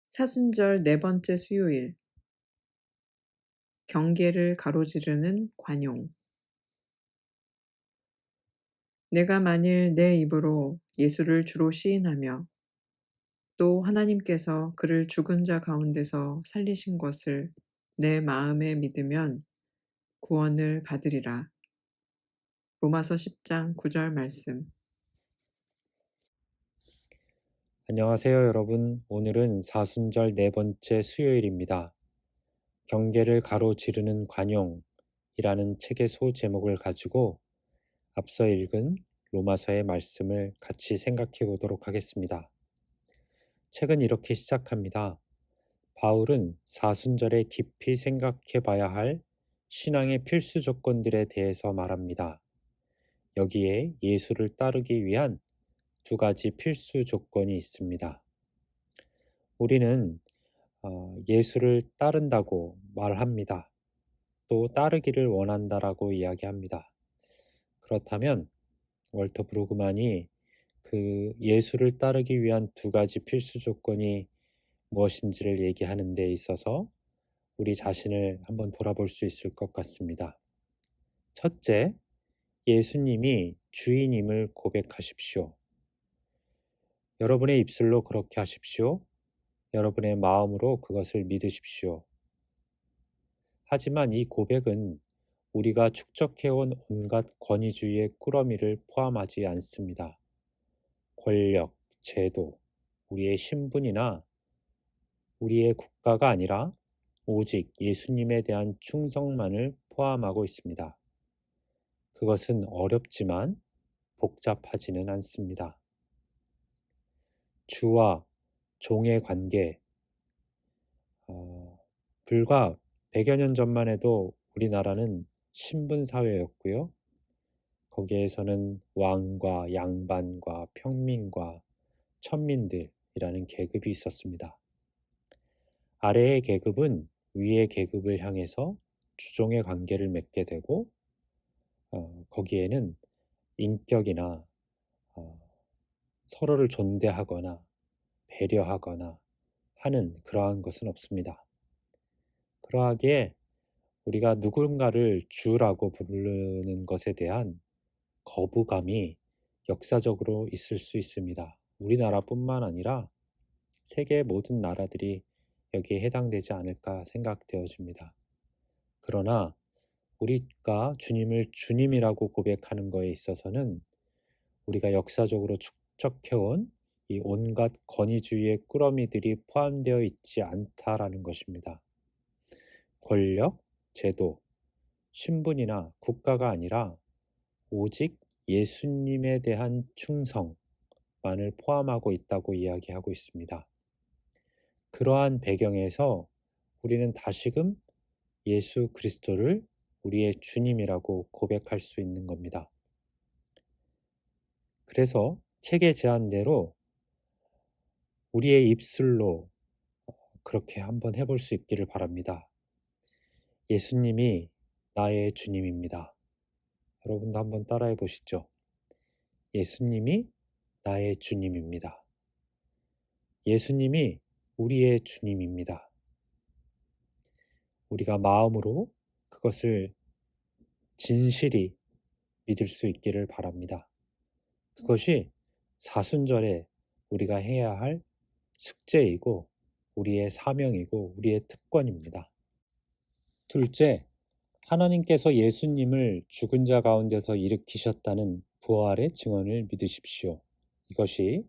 사순절 네 번째 수요일. 경계를 가로지르는 관용. 내가 만일 내 입으로 예수를 주로 시인하며 또 하나님께서 그를 죽은 자 가운데서 살리신 것을 내 마음에 믿으면 구원을 받으리라. 로마서 10장 9절 말씀. 안녕하세요, 여러분. 오늘은 사순절 네 번째 수요일입니다. 경계를 가로지르는 관용이라는 책의 소제목을 가지고 앞서 읽은 로마서의 말씀을 같이 생각해 보도록 하겠습니다. 책은 이렇게 시작합니다. 바울은 사순절에 깊이 생각해 봐야 할 신앙의 필수 조건들에 대해서 말합니다. 여기에 예수를 따르기 위한 두 가지 필수 조건이 있습니다. 우리는 예수를 따른다고 말합니다. 또 따르기를 원한다라고 이야기합니다. 그렇다면 월터 브루그만이 그 예수를 따르기 위한 두 가지 필수 조건이 무엇인지를 얘기하는 데 있어서 우리 자신을 한번 돌아볼 수 있을 것 같습니다. 첫째, 예수님이 주인임을 고백하십시오. 여러분의 입술로 그렇게 하십시오. 여러분의 마음으로 그것을 믿으십시오. 하지만 이 고백은 우리가 축적해온 온갖 권위주의의 꾸러미를 포함하지 않습니다. 권력, 제도, 우리의 신분이나 우리의 국가가 아니라 오직 예수님에 대한 충성만을 포함하고 있습니다. 그것은 어렵지만 복잡하지는 않습니다. 주와 종의 관계, 불과 100여 년 전만 해도 우리나라는 신분사회였고요. 거기에서는 왕과 양반과 평민과 천민들이라는 계급이 있었습니다. 아래의 계급은 위의 계급을 향해서 주종의 관계를 맺게 되고 거기에는 인격이나 서로를 존대하거나 배려하거나 하는 그러한 것은 없습니다. 그러하기에 우리가 누군가를 주라고 부르는 것에 대한 거부감이 역사적으로 있을 수 있습니다. 우리나라뿐만 아니라 세계의 모든 나라들이 여기에 해당되지 않을까 생각되어집니다. 그러나 우리가 주님을 주님이라고 고백하는 것에 있어서는 우리가 역사적으로 축적해온 이 온갖 권위주의의 꾸러미들이 포함되어 있지 않다라는 것입니다. 권력, 제도, 신분이나 국가가 아니라 오직 예수님에 대한 충성만을 포함하고 있다고 이야기하고 있습니다. 그러한 배경에서 우리는 다시금 예수 그리스도를 우리의 주님이라고 고백할 수 있는 겁니다. 그래서 책의 제안대로 우리의 입술로 그렇게 한번 해볼 수 있기를 바랍니다. 예수님이 나의 주님입니다. 여러분도 한번 따라해 보시죠. 예수님이 나의 주님입니다. 예수님이 우리의 주님입니다. 우리가 마음으로 그것을 진실히 믿을 수 있기를 바랍니다. 그것이 사순절에 우리가 해야 할 숙제이고 우리의 사명이고 우리의 특권입니다. 둘째, 하나님께서 예수님을 죽은 자 가운데서 일으키셨다는 부활의 증언을 믿으십시오. 이것이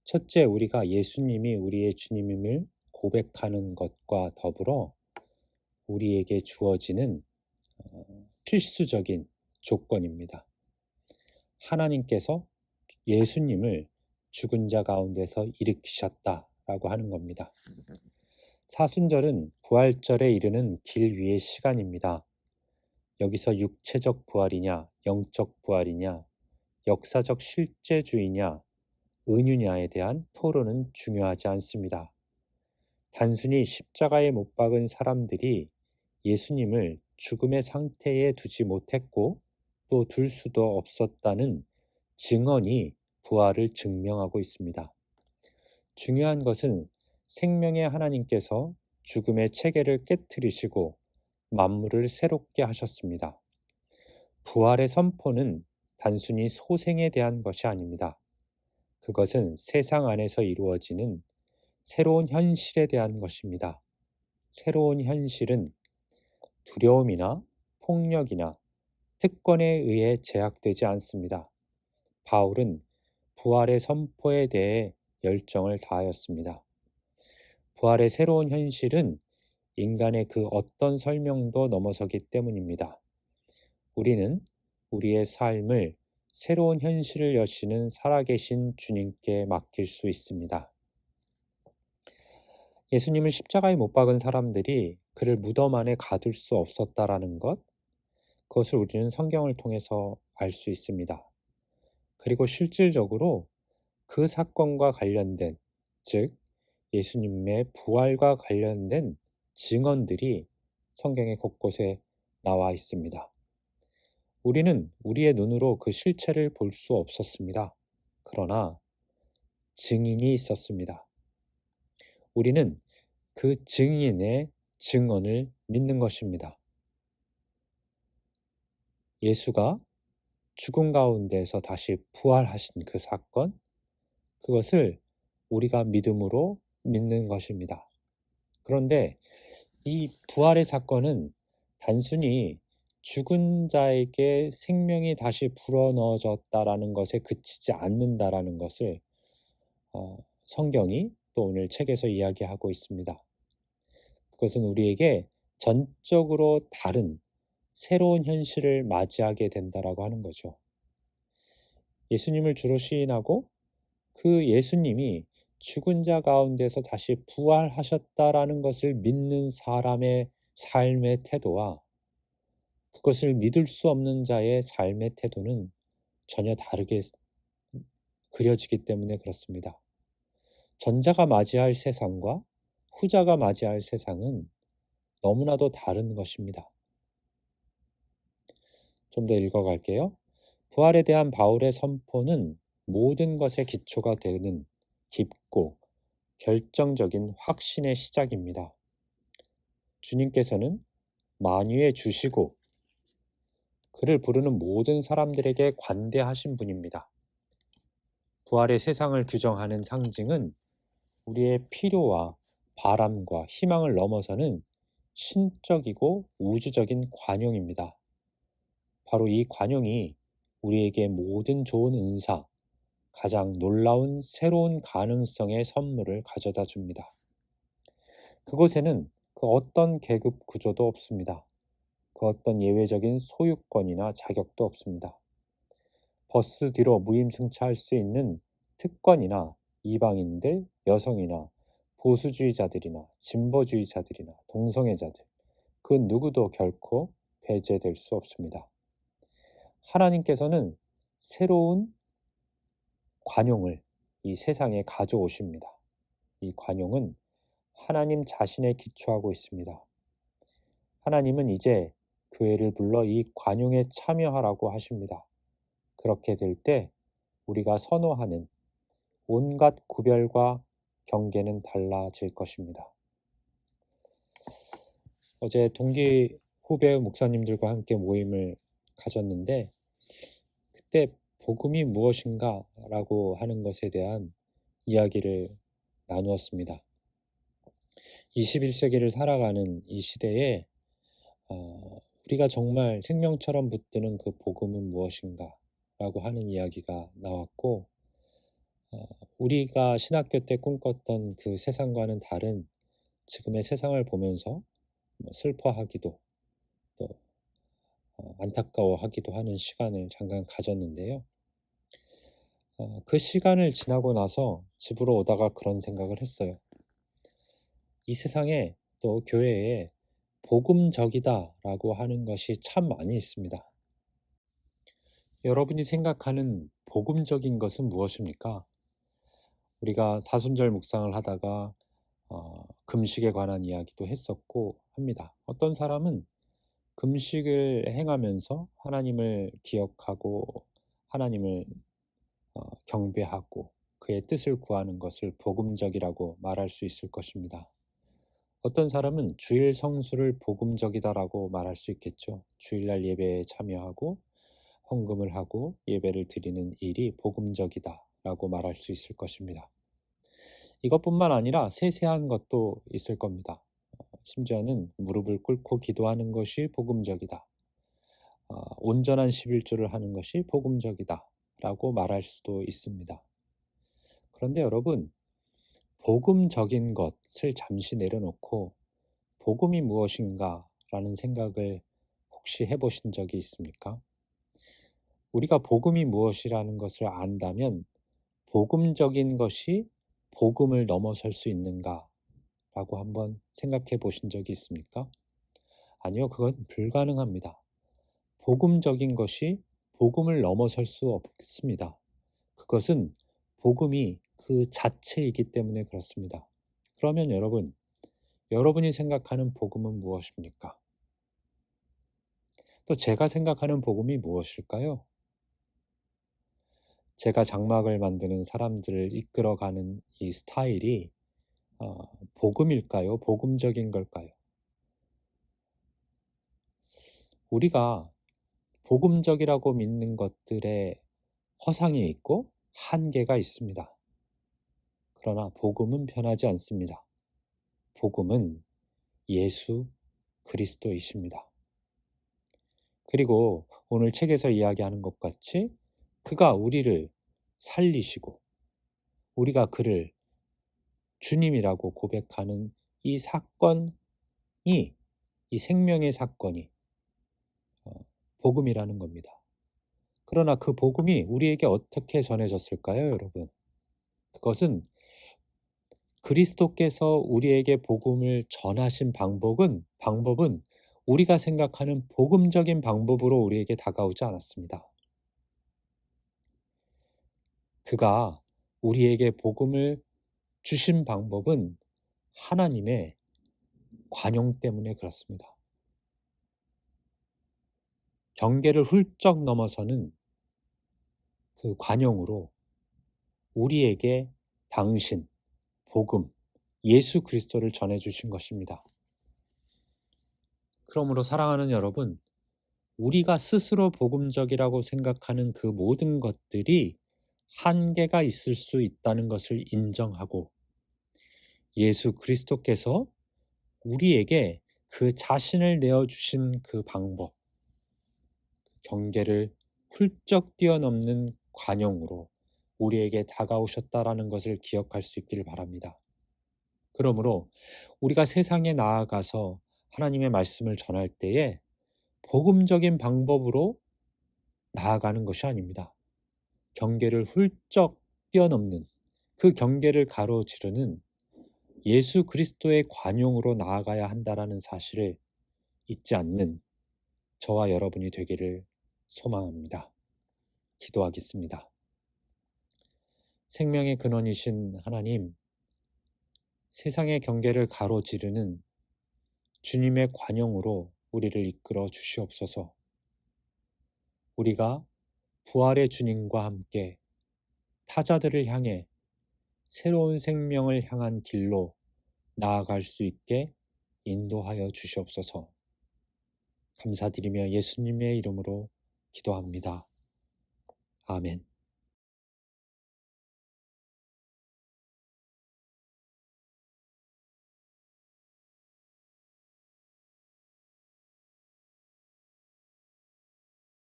첫째, 우리가 예수님이 우리의 주님임을 고백하는 것과 더불어 우리에게 주어지는 필수적인 조건입니다. 하나님께서 예수님을 죽은 자 가운데서 일으키셨다라고 하는 겁니다. 사순절은 부활절에 이르는 길 위의 시간입니다. 여기서 육체적 부활이냐, 영적 부활이냐, 역사적 실제주의냐, 은유냐에 대한 토론은 중요하지 않습니다. 단순히 십자가에 못 박은 사람들이 예수님을 죽음의 상태에 두지 못했고 또 둘 수도 없었다는 증언이 부활을 증명하고 있습니다. 중요한 것은 생명의 하나님께서 죽음의 체계를 깨뜨리시고 만물을 새롭게 하셨습니다. 부활의 선포는 단순히 소생에 대한 것이 아닙니다. 그것은 세상 안에서 이루어지는 새로운 현실에 대한 것입니다. 새로운 현실은 두려움이나 폭력이나 특권에 의해 제약되지 않습니다. 바울은 부활의 선포에 대해 열정을 다하였습니다. 부활의 새로운 현실은 인간의 그 어떤 설명도 넘어서기 때문입니다. 우리는 우리의 삶을 새로운 현실을 여시는 살아계신 주님께 맡길 수 있습니다. 예수님을 십자가에 못 박은 사람들이 그를 무덤 안에 가둘 수 없었다라는 것, 그것을 우리는 성경을 통해서 알 수 있습니다. 그리고 실질적으로 그 사건과 관련된, 즉 예수님의 부활과 관련된 증언들이 성경의 곳곳에 나와 있습니다. 우리는 우리의 눈으로 그 실체를 볼 수 없었습니다. 그러나 증인이 있었습니다. 우리는 그 증인의 증언을 믿는 것입니다. 예수가 죽음 가운데서 다시 부활하신 그 사건, 그것을 우리가 믿음으로 믿는 것입니다. 그런데 이 부활의 사건은 단순히 죽은 자에게 생명이 다시 불어넣어졌다라는 것에 그치지 않는다라는 것을 성경이 또 오늘 책에서 이야기하고 있습니다. 그것은 우리에게 전적으로 다른 새로운 현실을 맞이하게 된다라고 하는 거죠. 예수님을 주로 시인하고 그 예수님이 죽은 자 가운데서 다시 부활하셨다라는 것을 믿는 사람의 삶의 태도와 그것을 믿을 수 없는 자의 삶의 태도는 전혀 다르게 그려지기 때문에 그렇습니다. 전자가 맞이할 세상과 후자가 맞이할 세상은 너무나도 다른 것입니다. 좀 더 읽어갈게요. 부활에 대한 바울의 선포는 모든 것의 기초가 되는 깊고 결정적인 확신의 시작입니다. 주님께서는 만유의 주시고 그를 부르는 모든 사람들에게 관대하신 분입니다. 부활의 세상을 규정하는 상징은 우리의 필요와 바람과 희망을 넘어서는 신적이고 우주적인 관용입니다. 바로 이 관용이 우리에게 모든 좋은 은사, 가장 놀라운 새로운 가능성의 선물을 가져다 줍니다. 그곳에는 그 어떤 계급 구조도 없습니다. 그 어떤 예외적인 소유권이나 자격도 없습니다. 버스 뒤로 무임승차할 수 있는 특권이나 이방인들, 여성이나 보수주의자들이나 진보주의자들이나 동성애자들, 그 누구도 결코 배제될 수 없습니다. 하나님께서는 새로운 관용을 이 세상에 가져오십니다. 이 관용은 하나님 자신에 기초하고 있습니다. 하나님은 이제 교회를 불러 이 관용에 참여하라고 하십니다. 그렇게 될 때 우리가 선호하는 온갖 구별과 경계는 달라질 것입니다. 어제 동기 후배 목사님들과 함께 모임을 가졌는데 그때 복음이 무엇인가 라고 하는 것에 대한 이야기를 나누었습니다. 21세기를 살아가는 이 시대에 우리가 정말 생명처럼 붙드는 그 복음은 무엇인가 라고 하는 이야기가 나왔고 우리가 신학교 때 꿈꿨던 그 세상과는 다른 지금의 세상을 보면서 슬퍼하기도 또 안타까워하기도 하는 시간을 잠깐 가졌는데요. 그 시간을 지나고 나서 집으로 오다가 그런 생각을 했어요. 이 세상에 또 교회에 복음적이다라고 하는 것이 참 많이 있습니다. 여러분이 생각하는 복음적인 것은 무엇입니까? 우리가 사순절 묵상을 하다가 금식에 관한 이야기도 했었고 합니다. 어떤 사람은 금식을 행하면서 하나님을 기억하고 하나님을 경배하고 그 그의 뜻을 구하는 것을 복음적이라고 말할 수 있을 것입니다. 어떤 사람은 주일 성수를 복음적이다라고 말할 수 있겠죠. 주일날 예배에 참여하고 헌금을 하고 예배를 드리는 일이 복음적이다라고 말할 수 있을 것입니다. 이것뿐만 아니라 세세한 것도 있을 겁니다. 심지어는 무릎을 꿇고 기도하는 것이 복음적이다. 온전한 11조를 하는 것이 복음적이다 라고 말할 수도 있습니다. 그런데 여러분, 복음적인 것을 잠시 내려놓고 복음이 무엇인가 라는 생각을 혹시 해보신 적이 있습니까? 우리가 복음이 무엇이라는 것을 안다면 복음적인 것이 복음을 넘어설 수 있는가 라고 한번 생각해 보신 적이 있습니까? 아니요, 그건 불가능합니다. 복음적인 것이 복음을 넘어설 수 없습니다. 그것은 복음이 그 자체이기 때문에 그렇습니다. 그러면 여러분이 생각하는 복음은 무엇입니까? 또 제가 생각하는 복음이 무엇일까요? 제가 장막을 만드는 사람들을 이끌어가는 이 스타일이 복음일까요? 복음적인 걸까요? 우리가 복음적이라고 믿는 것들에 허상이 있고 한계가 있습니다. 그러나 복음은 변하지 않습니다. 복음은 예수 그리스도이십니다. 그리고 오늘 책에서 이야기하는 것 같이 그가 우리를 살리시고 우리가 그를 주님이라고 고백하는 이 사건이, 이 생명의 사건이 복음이라는 겁니다. 그러나 그 복음이 우리에게 어떻게 전해졌을까요, 여러분? 그것은 그리스도께서 우리에게 복음을 전하신 방법은 우리가 생각하는 복음적인 방법으로 우리에게 다가오지 않았습니다. 그가 우리에게 복음을 주신 방법은 하나님의 관용 때문에 그렇습니다. 경계를 훌쩍 넘어서는 그 관용으로 우리에게 당신, 복음, 예수 그리스도를 전해주신 것입니다. 그러므로 사랑하는 여러분, 우리가 스스로 복음적이라고 생각하는 그 모든 것들이 한계가 있을 수 있다는 것을 인정하고 예수 그리스도께서 우리에게 그 자신을 내어주신 그 방법, 경계를 훌쩍 뛰어넘는 관용으로 우리에게 다가오셨다라는 것을 기억할 수 있기를 바랍니다. 그러므로 우리가 세상에 나아가서 하나님의 말씀을 전할 때에 복음적인 방법으로 나아가는 것이 아닙니다. 경계를 훌쩍 뛰어넘는 그 경계를 가로지르는 예수 그리스도의 관용으로 나아가야 한다라는 사실을 잊지 않는 저와 여러분이 되기를 소망합니다. 기도하겠습니다. 생명의 근원이신 하나님, 세상의 경계를 가로지르는 주님의 관용으로 우리를 이끌어 주시옵소서. 우리가 부활의 주님과 함께 타자들을 향해 새로운 생명을 향한 길로 나아갈 수 있게 인도하여 주시옵소서. 감사드리며 예수님의 이름으로 기도합니다. 아멘.